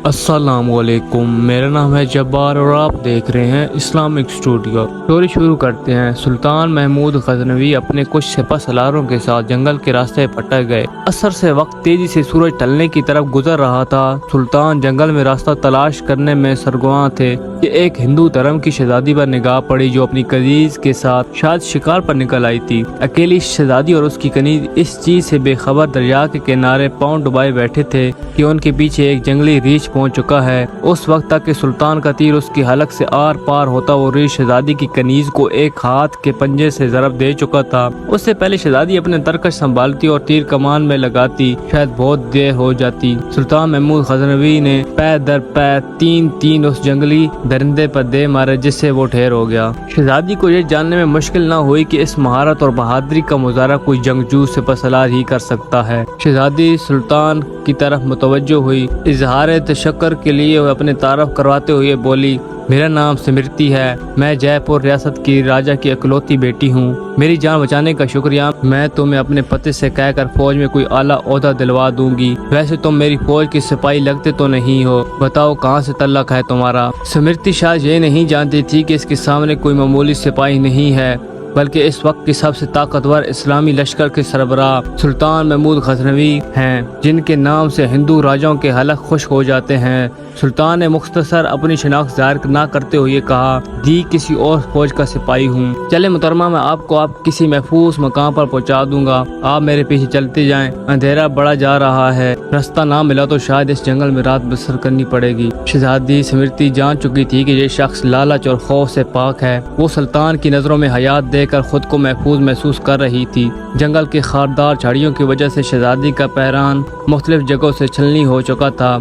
السلام علیکم، میرا نام ہے جبار اور آپ دیکھ رہے ہیں اسلامک اسٹوڈیو۔ اسٹوری شروع کرتے ہیں۔ سلطان محمود غزنوی اپنے کچھ سپہ سالاروں کے ساتھ جنگل کے راستے پٹک گئے۔ عصر سے وقت تیزی سے سورج ڈھلنے کی طرف گزر رہا تھا۔ سلطان جنگل میں راستہ تلاش کرنے میں سرگرم تھے کہ ایک ہندو دھرم کی شہزادی پر نگاہ پڑی جو اپنی کنیز کے ساتھ شاید شکار پر نکل آئی تھی۔ اکیلی شہزادی اور اس کی کنیز اس چیز سے بے خبر دریا کے کنارے پاؤں ڈبائے بیٹھے تھے کہ ان کے پیچھے ایک جنگلی ریچھ پہنچ چکا ہے۔ اس وقت تک کہ سلطان کا تیر اس کی حلق سے آر پار ہوتا وہ ریچھ شہزادی کی کنیز کو ایک ہاتھ کے پنجے سے ضرب دے چکا تھا۔ اس سے پہلے شہزادی اپنے ترکش سنبھالتی اور تیر کمان میں لگاتی شاید بہت دیر ہو جاتی۔ سلطان محمود غزنوی نے پیر در پیر تین اس جنگلی درندے پر دے مارے جس سے وہ ڈھیر ہو گیا۔ شہزادی کو یہ جاننے میں مشکل نہ ہوئی کہ اس مہارت اور بہادری کا مظاہرہ کوئی جنگجو سپہ سالار ہی کر سکتا ہے۔ شہزادی سلطان کی طرف متوجہ ہوئی، اظہار تشکر کے لیے وہ اپنے تعارف کرواتے ہوئے بولی، میرا نام سمرتی ہے، میں جے پور ریاست کی راجہ کی اکلوتی بیٹی ہوں، میری جان بچانے کا شکریہ، میں تمہیں اپنے پتے سے کہہ کر فوج میں کوئی اعلیٰ عہدہ دلوا دوں گی، ویسے تم میری فوج کے سپاہی لگتے تو نہیں ہو، بتاؤ کہاں سے تعلق ہے تمہارا؟ سمرتی شاید یہ نہیں جانتی تھی کہ اس کے سامنے کوئی معمولی سپاہی نہیں ہے بلکہ اس وقت کی سب سے طاقتور اسلامی لشکر کے سربراہ سلطان محمود غزنوی ہیں، جن کے نام سے ہندو راجوں کے حلق خشک ہو جاتے ہیں۔ سلطان نے مختصر اپنی شناخت ظاہر نہ کرتے ہوئے کہا، دی کسی اور فوج کا سپاہی ہوں، چلے محترمہ میں آپ کو کسی محفوظ مقام پر پہنچا دوں گا، آپ میرے پیچھے چلتے جائیں، اندھیرا بڑا جا رہا ہے، راستہ نہ ملا تو شاید اس جنگل میں رات بسر کرنی پڑے گی۔ شہزادی سمرتی جان چکی تھی کہ یہ شخص لالچ اور خوف سے پاک ہے۔ وہ سلطان کی نظروں میں حیات دے کر خود کو محفوظ محسوس کر رہی تھی۔ جنگل کی خاردار جھاڑیوں کی وجہ سے شہزادی کا پیران مختلف جگہوں سے چھلنی ہو چکا تھا۔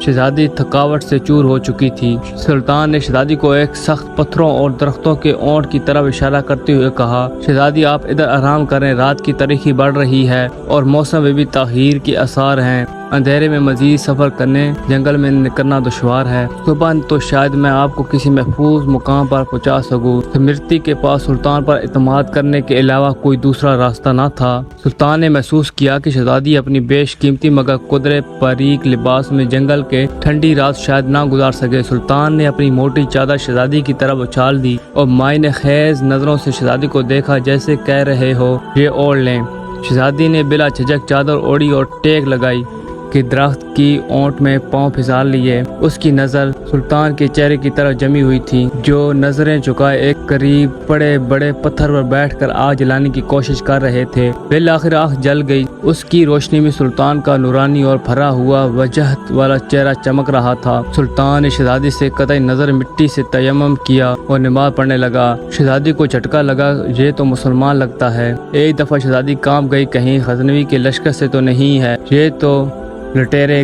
شہزادی تھکاوٹ سے چور ہو چکی تھی۔ سلطان نے شہزادی کو ایک سخت پتھروں اور درختوں کے اونٹ کی طرف اشارہ کرتے ہوئے کہا، شہزادی آپ ادھر آرام کریں، رات کی تاریکی بڑھ رہی ہے اور موسم میں بھی تغیر کے آثار ہیں، اندھیرے میں مزید سفر کرنے جنگل میں نکلنا دشوار ہے، صبح تو شاید میں آپ کو کسی محفوظ مقام پر پہنچا سکوں۔ سمرتی کے پاس سلطان پر اعتماد کرنے کے علاوہ کوئی دوسرا راستہ نہ تھا۔ سلطان نے محسوس کیا کہ شہزادی اپنی بیش قیمتی مگر قدرے باریک لباس میں جنگل کے ٹھنڈی رات شاید نہ گزار سکے۔ سلطان نے اپنی موٹی چادر شہزادی کی طرف اچھال دی اور مائنہ خیز نظروں سے شہزادی کو دیکھا جیسے کہہ رہے ہو یہ اوڑھ لیں۔ شہزادی نے بلا جھجک چادر اوڑھی اور ٹیک لگائی کہ درخت کی اونٹ میں پاؤں پھسال لیے۔ اس کی نظر سلطان کے چہرے کی طرف جمی ہوئی تھی جو نظریں جھکائے ایک قریب بڑے بڑے پتھر پر بیٹھ کر آگ جلانے کی کوشش کر رہے تھے۔ بالآخر آگ جل گئی۔ اس کی روشنی میں سلطان کا نورانی اور بھرا ہوا وجاہت والا چہرہ چمک رہا تھا۔ سلطان نے شہزادی سے قطعی نظر مٹی سے تیمم کیا اور نماز پڑھنے لگا۔ شہزادی کو جھٹکا لگا، یہ تو مسلمان لگتا ہے۔ ایک دفعہ شہزادی کانپ گئی، کہیں غزنوی کے لشکر سے تو نہیں ہے، یہ تو لٹیرے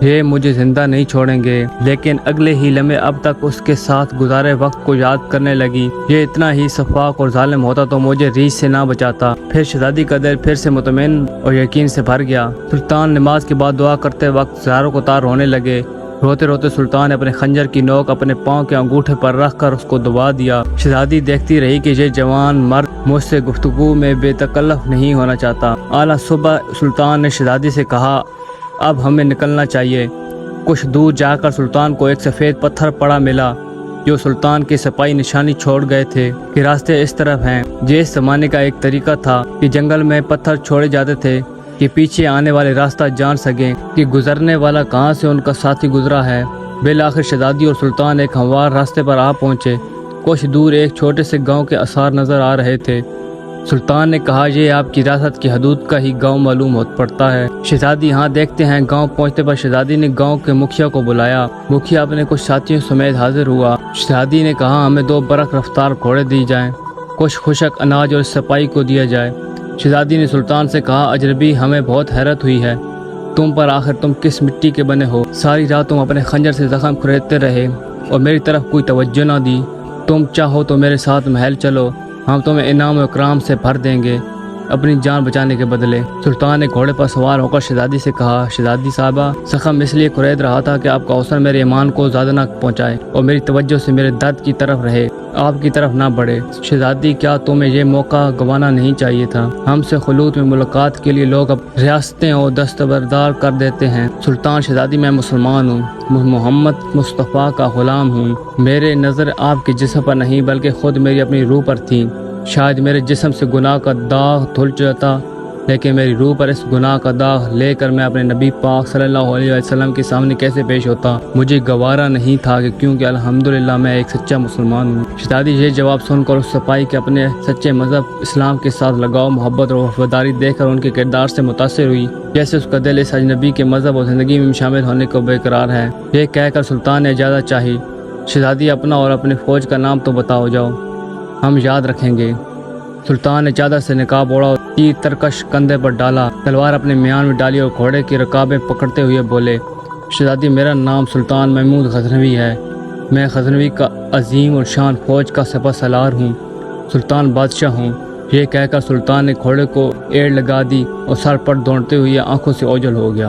یہ مجھے زندہ نہیں چھوڑیں گے۔ لیکن اگلے ہی لمحے اب تک اس کے ساتھ گزارے وقت کو یاد کرنے لگی، یہ اتنا ہی شفاق اور ظالم ہوتا تو مجھے ریچھ سے نہ بچاتا۔ پھر شہزادی کا دل پھر سے مطمئن اور یقین سے بھر گیا۔ سلطان نماز کے بعد دعا کرتے وقت زاروں کو تار رونے لگے۔ روتے روتے سلطان نے اپنے خنجر کی نوک اپنے پاؤں کے انگوٹھے پر رکھ کر اس کو دبا دیا۔ شہزادی دیکھتی رہی کہ یہ جوان مرد مجھ سے گفتگو میں بے تکلف نہیں ہونا چاہتا۔ اعلیٰ صبح سلطان نے شہزادی سے کہا، اب ہمیں نکلنا چاہیے۔ کچھ دور جا کر سلطان کو ایک سفید پتھر پڑا ملا جو سلطان کے سپاہی نشانی چھوڑ گئے تھے کہ راستے اس طرف ہیں۔ یہ اس زمانے کا ایک طریقہ تھا کہ جنگل میں پتھر چھوڑے جاتے تھے کہ پیچھے آنے والے راستہ جان سکیں کہ گزرنے والا کہاں سے ان کا ساتھی گزرا ہے۔ بالآخر شہزادی اور سلطان ایک ہموار راستے پر آ پہنچے۔ کچھ دور ایک چھوٹے سے گاؤں کے آثار نظر آ رہے تھے۔ سلطان نے کہا، یہ آپ کی ریاست کی حدود کا ہی گاؤں معلوم پڑتا ہے۔ شہزادی ہاں دیکھتے ہیں۔ گاؤں پہنچنے پر شہزادی نے گاؤں کے مکھیا کو بلایا۔ مکھیا اپنے کچھ ساتھیوں سمیت حاضر ہوا۔ شہزادی نے کہا، ہمیں 2 برق رفتار گھوڑے دی جائیں، کچھ خشک اناج اور سپاہی کو دیا جائے۔ شہزادی نے سلطان سے کہا، اجنبی ہمیں بہت حیرت ہوئی ہے تم پر، آخر تم کس مٹی کے بنے ہو؟ ساری رات تم اپنے خنجر سے زخم کھریدتے رہے اور میری طرف کوئی توجہ نہ دی۔ تم چاہو تو میرے ساتھ محل چلو، ہم تمہیں انعام و اکرام سے بھر دیں گے اپنی جان بچانے کے بدلے۔ سلطان نے گھوڑے پر سوار ہو کر شہزادی سے کہا، شہزادی صاحبہ، زخم اس لیے کھرید رہا تھا کہ آپ کا حسن میرے ایمان کو زیادہ نہ پہنچائے اور میری توجہ سے میرے درد کی طرف رہے۔ آپ کی طرف نہ بڑھے۔ شہزادی کیا تمہیں یہ موقع گنوانا نہیں چاہیے تھا؟ ہم سے خلوت میں ملاقات کے لیے لوگ اب ریاستیں اور دستبردار کر دیتے ہیں۔ سلطان شہزادی میں مسلمان ہوں، محمد مصطفیٰ کا غلام ہوں۔ میرے نظر آپ کے جسم پر نہیں بلکہ خود میری اپنی روح پر تھی۔ شاید میرے جسم سے گناہ کا داغ دھل جاتا، لیکن میری روح پر اس گناہ کا داغ لے کر میں اپنے نبی پاک صلی اللہ علیہ وسلم کے سامنے کیسے پیش ہوتا؟ مجھے گوارا نہیں تھا کہ کیونکہ الحمدللہ میں ایک سچا مسلمان ہوں۔ شہزادی یہ جواب سن کر اس سپاہی کے اپنے سچے مذہب اسلام کے ساتھ لگاؤ، محبت اور وفاداری دیکھ کر ان کے کردار سے متاثر ہوئی، جیسے اس کا دل اس اجنبی کے مذہب اور زندگی میں شامل ہونے کو بےقرار ہے۔ یہ کہہ کر سلطان نے اجازت چاہی۔ شہزادی اپنا اور اپنے فوج کا نام تو بتاؤ جاؤ، ہم یاد رکھیں گے۔ سلطان نے چادر سے نقاب اوڑا، تیر ترکش کندھے پر ڈالا، تلوار اپنے میان میں ڈالی اور گھوڑے کی رکابیں پکڑتے ہوئے بولے، شہزادی میرا نام سلطان محمود غزنوی ہے۔ میں غزنوی کا عظیم اور شان فوج کا سپہ سالار ہوں، سلطان بادشاہ ہوں۔ یہ کہہ کر سلطان نے گھوڑے کو ایڑ لگا دی اور سر پر دوڑتے ہوئے آنکھوں سے اوجھل ہو گیا۔